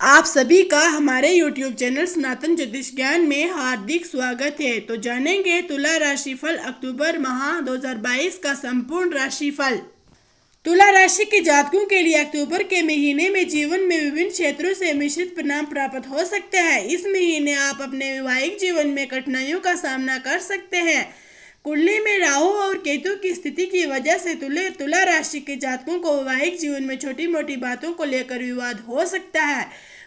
आप सभी का हमारे YouTube चैनल सनातन ज्योतिष ज्ञान में हार्दिक स्वागत है। तो जानेंगे तुला राशिफल अक्टूबर माह 2022 का संपूर्ण राशिफल। तुला राशि के जातकों के लिए अक्टूबर के महीने में जीवन में विभिन्न क्षेत्रों से मिश्रित परिणाम प्राप्त हो सकते हैं। इस महीने आप अपने वैवाहिक जीवन में कठिनाइयों का सामना कर सकते हैं। कुंडली में राहु और केतु की स्थिति की वजह से तुला राशि के जातकों को वैवाहिक जीवन में छोटी मोटी बातों को लेकर विवाद हो सकता है।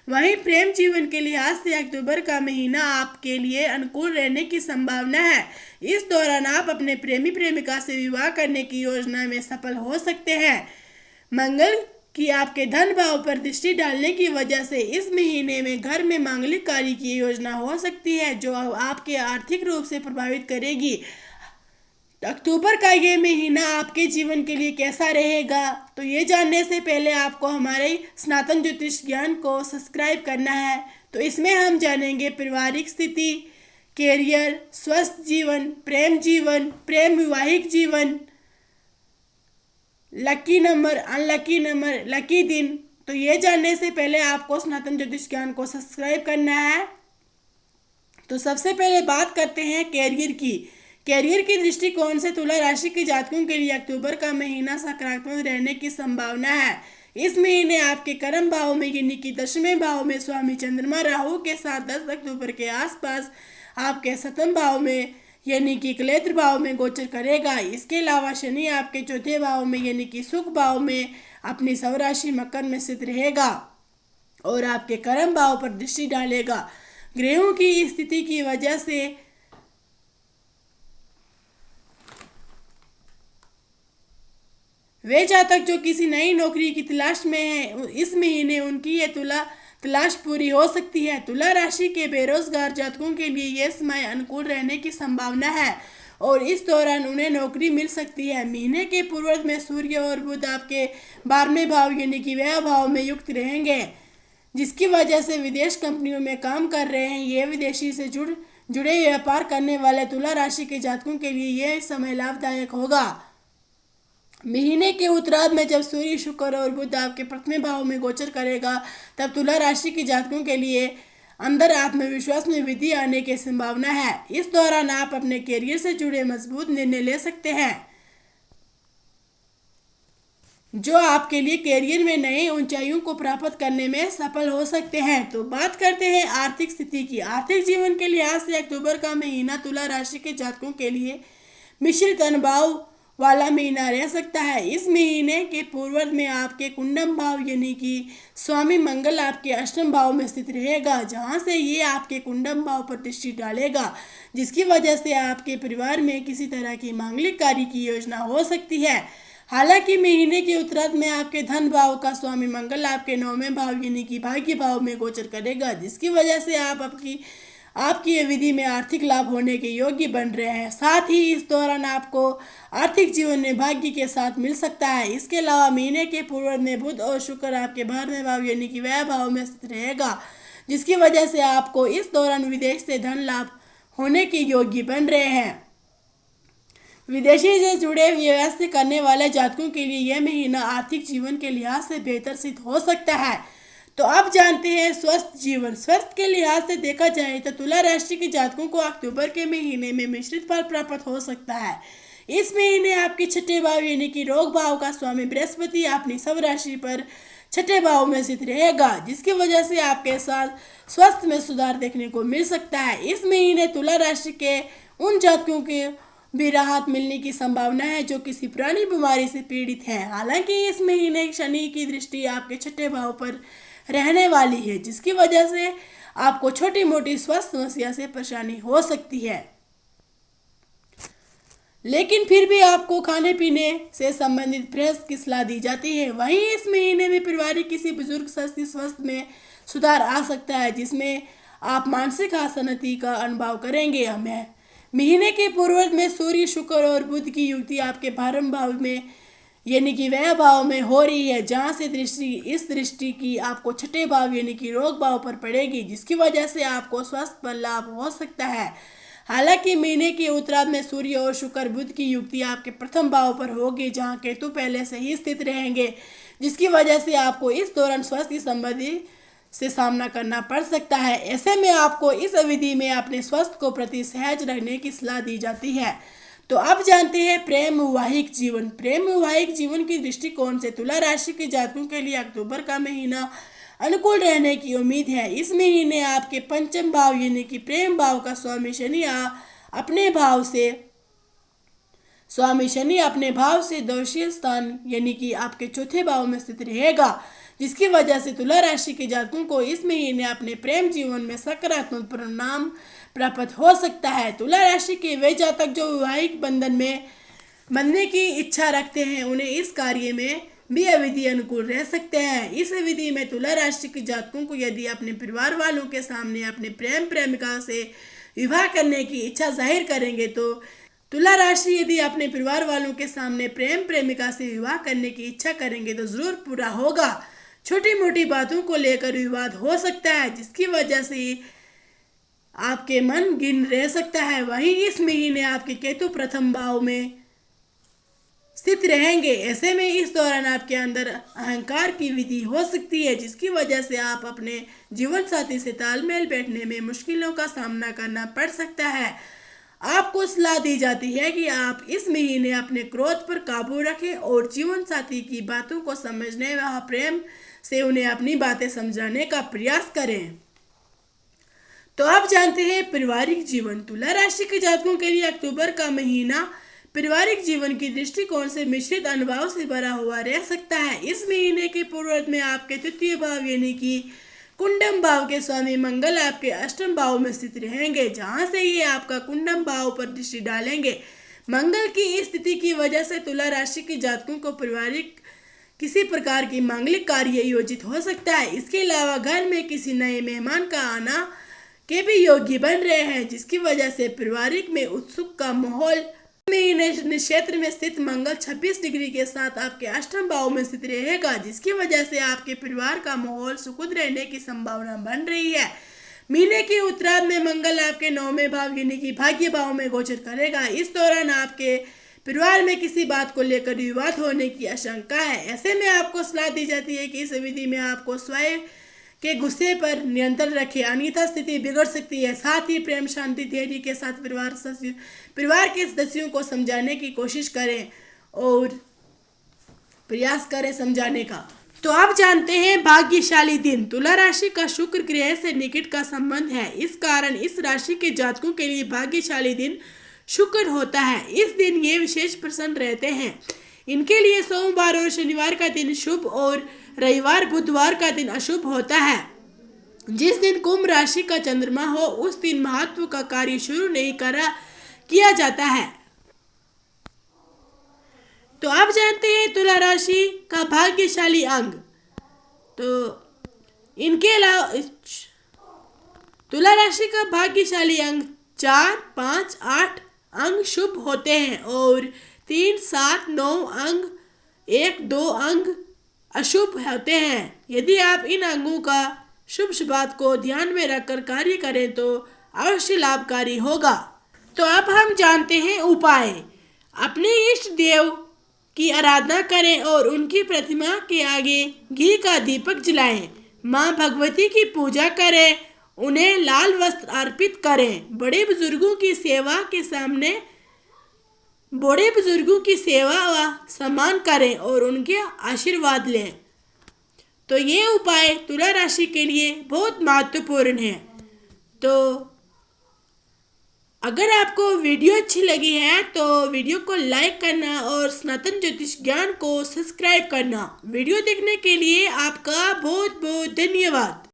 वहीं प्रेम जीवन के लिहाज से अक्टूबर का महीना आपके लिए अनुकूल रहने की संभावना है। इस दौरान आप अपने प्रेमी प्रेमिका से विवाह करने की योजना में सफल हो सकते हैं। मंगल की आपके धन भाव पर दृष्टि डालने की वजह से इस महीने में घर में मांगलिक कार्य की योजना हो सकती है, जो आपके आर्थिक रूप से प्रभावित करेगी। अक्टूबर का ये महीना आपके जीवन के लिए कैसा रहेगा, तो ये जानने से पहले आपको हमारे सनातन ज्योतिष ज्ञान को सब्सक्राइब करना है। तो इसमें हम जानेंगे पारिवारिक स्थिति, कैरियर, स्वस्थ जीवन, प्रेम वैवाहिक जीवन, lucky number, unlucky number, lucky दिन। तो ये जानने से पहले आपको सनातन ज्योतिष ज्ञान को सब्सक्राइब करना है। तो सबसे पहले बात करते हैं कैरियर की दृष्टिकोण से तुला राशि के जातकों के लिए अक्टूबर का महीना सकारात्मक रहने की संभावना है। इस महीने आपके कर्म भाव में यानी कि 10वें भाव में स्वामी चंद्रमा राहु के साथ 10 अक्टूबर के आसपास आपके 7वें भाव में यानी कि कलेत्र भाव में गोचर करेगा। इसके अलावा शनि आपके 4थे भाव में यानी कि सुख भाव में अपनी स्वराशि मकर में स्थित रहेगा और आपके कर्म भाव पर दृष्टि डालेगा। ग्रहों की स्थिति की वजह से वे जातक जो किसी नई नौकरी की तलाश में हैं, इस महीने उनकी ये तलाश पूरी हो सकती है। तुला राशि के बेरोजगार जातकों के लिए यह समय अनुकूल रहने की संभावना है और इस दौरान उन्हें नौकरी मिल सकती है। महीने के पूर्वार्ध में सूर्य और बुध आपके 12वें भाव यानी कि व्यय भाव में युक्त रहेंगे, जिसकी वजह से विदेश कंपनियों में काम कर रहे हैं ये विदेशी से जुड़े व्यापार करने वाले तुला राशि के जातकों के लिए यह समय लाभदायक होगा। महीने के उत्तरार्ध में जब सूर्य, शुक्र और बुध आपके 1वें भाव में गोचर करेगा, तब तुला राशि के जातकों के लिए अंदर आत्मविश्वास में वृद्धि आने की संभावना है। इस दौरान आप अपने कैरियर से जुड़े मजबूत निर्णय ले सकते हैं, जो आपके लिए कैरियर में नई ऊंचाइयों को प्राप्त करने में सफल हो सकते हैं। तो बात करते हैं आर्थिक स्थिति की। आर्थिक जीवन के लिहाज से अक्टूबर का महीना तुला राशि के जातकों के लिए मिश्रित अनुभव वाला महीना रह सकता है। इस महीने के पूर्वार्ध में आपके कुंडम भाव यानी कि स्वामी मंगल आपके 8वें भाव में स्थित रहेगा, जहां से ये आपके कुंडम भाव पर दृष्टि डालेगा, जिसकी वजह से आपके परिवार में किसी तरह की मांगलिक कार्य की योजना हो सकती है। हालांकि महीने के उत्तरार्ध में आपके धन भाव का स्वामी मंगल आपके 9वें भाव यानी कि भाग्य भाव में गोचर करेगा, जिसकी वजह से आप आपकी अवधि में आर्थिक लाभ होने के योग्य बन रहे हैं। साथ ही इस दौरान आपको आर्थिक जीवन में भाग्य के साथ मिल सकता है। इसके अलावा महीने के पूर्वार्ध में बुध और शुक्र आपके 12वें भाव यानी कि व्यय भाव में स्थित रहेगा, जिसकी वजह से आपको इस दौरान विदेश से धन लाभ होने के योग्य बन रहे हैं। विदेशी से जुड़े व्यवसाय करने वाले जातकों के लिए यह महीना आर्थिक जीवन के लिहाज से बेहतर सिद्ध हो सकता है। तो अब जानते हैं स्वस्थ जीवन। स्वस्थ के लिहाज से देखा जाए तो तुला राशि के जातकों को अक्टूबर के महीने में मिश्रित फल प्राप्त हो सकता है। इस महीने आपके 6ठे भाव यानी कि रोग भाव का स्वामी बृहस्पति अपनी सब राशि पर 6ठे भाव में स्थित रहेगा, जिसकी वजह से आपके साथ स्वास्थ्य में सुधार देखने को मिल सकता है। इस महीने तुला राशि के उन जातकों के भी राहत मिलने की संभावना है जो किसी पुरानी बीमारी से पीड़ित हैं। हालांकि इस महीने शनि की दृष्टि आपके 6ठे भाव पर रहने वाली है, जिसकी वजह से आपको छोटी मोटी स्वास्थ्य समस्या से परेशानी हो सकती है, लेकिन फिर भी आपको खाने पीने से संबंधित प्रयास की सलाह दी जाती है। वहीं इस महीने में पारिवारिक किसी बुजुर्ग शख्स स्वास्थ्य में सुधार आ सकता है, जिसमें आप मानसिक शांति का अनुभव करेंगे। हमें महीने के पूर्वार्ध में सूर्य, शुक्र और बुध की युति आपके 12वें भाव में यानी कि व्यय भाव में हो रही है, जहां से इस दृष्टि की आपको 6ठे भाव यानी कि रोग भाव पर पड़ेगी, जिसकी वजह से आपको स्वास्थ्य पर लाभ हो सकता है। हालांकि महीने के उत्तरार्ध में सूर्य और शुक्र बुध की युक्ति आपके 1म भाव पर होगी, जहां केतु पहले से ही स्थित रहेंगे, जिसकी वजह से आपको इस दौरान स्वास्थ्य संबंधी से सामना करना पड़ सकता है। ऐसे में आपको इस अवधि में अपने स्वास्थ्य को प्रति सहज रहने की सलाह दी जाती है। तो अब जानते हैं प्रेम वैवाहिक जीवन। प्रेम वैवाहिक जीवन की दृष्टिकोण से तुला राशि के जातकों के लिए अक्टूबर का महीना अनुकूल रहने की उम्मीद है। इस महीने आपके पंचम भाव यानी कि प्रेम भाव का स्वामी शनि अपने भाव से द्वितीय स्थान यानी कि आपके चौथे भाव में स्थित रहेगा, जिसकी वजह से तुला राशि के जातकों को इस महीने अपने प्रेम जीवन में सकारात्मक परिणाम प्राप्त हो सकता है। तुला राशि के वे जातक जो वैवाहिक बंधन में बनने की इच्छा रखते हैं, उन्हें इस कार्य में भी अवधि अनुकूल रह सकते हैं। इस अवधि में तुला राशि के जातकों को यदि अपने परिवार वालों के सामने अपने प्रेम प्रेमिका से विवाह करने की इच्छा जाहिर करेंगे तो तुला राशि यदि अपने परिवार वालों के सामने प्रेम प्रेमिका से विवाह करने की इच्छा करेंगे तो जरूर पूरा होगा। छोटी मोटी बातों को लेकर विवाद हो सकता है, जिसकी वजह से आपके मन गिन रह सकता है। वहीं इस महीने आपके केतु प्रथम भाव में स्थित रहेंगे। ऐसे में इस दौरान आपके अंदर अहंकार की वृद्धि हो सकती है, जिसकी वजह से आप अपने जीवन साथी से तालमेल बैठने में मुश्किलों का सामना करना पड़ सकता है। आपको सलाह दी जाती है कि आप इस महीने अपने क्रोध पर काबू रखें और जीवन साथी की बातों को समझने व प्रेम से उन्हें अपनी बातें समझाने का प्रयास करें। तो आप जानते हैं पारिवारिक जीवन। तुला राशि के जातकों के लिए अक्टूबर का महीना पारिवारिक जीवन की दृष्टिकोण से मिश्रित अनुभव से भरा हुआ रह सकता है। इस महीने के पूर्वार्ध में आपके तृतीय भाव यानी कि कुंडम भाव के स्वामी मंगल आपके अष्टम भाव में स्थित रहेंगे, जहां से ये आपका कुंडम भाव पर दृष्टि डालेंगे। मंगल की इस स्थिति की वजह से तुला राशि के जातकों को पारिवारिक किसी प्रकार की मांगलिक कार्य योजित हो सकता है। इसके अलावा घर में किसी नए मेहमान का आना के भी योग्य बन रहे हैं, जिसकी वजह से पारिवारिक में उत्सुक का माहौल क्षेत्र में स्थित मंगल 26 डिग्री के साथ आपके अष्टम भाव में स्थित रहेगा, जिसकी वजह से आपके परिवार का माहौल सुखद रहने की संभावना बन रही है। महीने के उत्तरार्ध में मंगल आपके 9वें भाव यानी कि भाग्य भाव में गोचर करेगा। इस दौरान आपके परिवार में किसी बात को लेकर विवाद होने की आशंका है। ऐसे में आपको सलाह दी जाती है कि इस अवधि में आपको स्वयं के गुस्से पर नियंत्रण रखें, अन्यथा स्थिति बिगड़ सकती है। साथ ही प्रेम शांति धैर्य के साथ परिवार के सदस्यों को समझाने की कोशिश करें और प्रयास करें समझाने का। तो आप जानते हैं भाग्यशाली दिन। तुला राशि का शुक्र ग्रह से निकट का संबंध है, इस कारण इस राशि के जातकों के लिए भाग्यशाली दिन शुक्र होता है। इस दिन ये विशेष प्रसन्न रहते हैं। इनके लिए सोमवार और शनिवार का दिन शुभ और रविवार बुधवार का दिन अशुभ होता है। जिस दिन कुंभ राशि का चंद्रमा हो उस दिन महत्व का कार्य शुरू नहीं किया जाता है। तो आप जानते हैं तुला राशि का भाग्यशाली अंग। तो इनके अलावा तुला राशि का भाग्यशाली अंग 4, 5, 8 अंग शुभ होते हैं और 3, 7, 9 अंग 1, 2 अंग अशुभ होते हैं। यदि आप इन अंगों का शुभ बात को ध्यान में रखकर कार्य करें तो अवश्य लाभकारी होगा। तो अब हम जानते हैं उपाय। अपने इष्ट देव की आराधना करें और उनकी प्रतिमा के आगे घी का दीपक जलाएं। माँ भगवती की पूजा करें, उन्हें लाल वस्त्र अर्पित करें। बड़े बुजुर्गों की सेवा व सम्मान करें और उनके आशीर्वाद लें। तो ये उपाय तुला राशि के लिए बहुत महत्वपूर्ण है। तो अगर आपको वीडियो अच्छी लगी है तो वीडियो को लाइक करना और सनातन ज्योतिष ज्ञान को सब्सक्राइब करना। वीडियो देखने के लिए आपका बहुत बहुत धन्यवाद।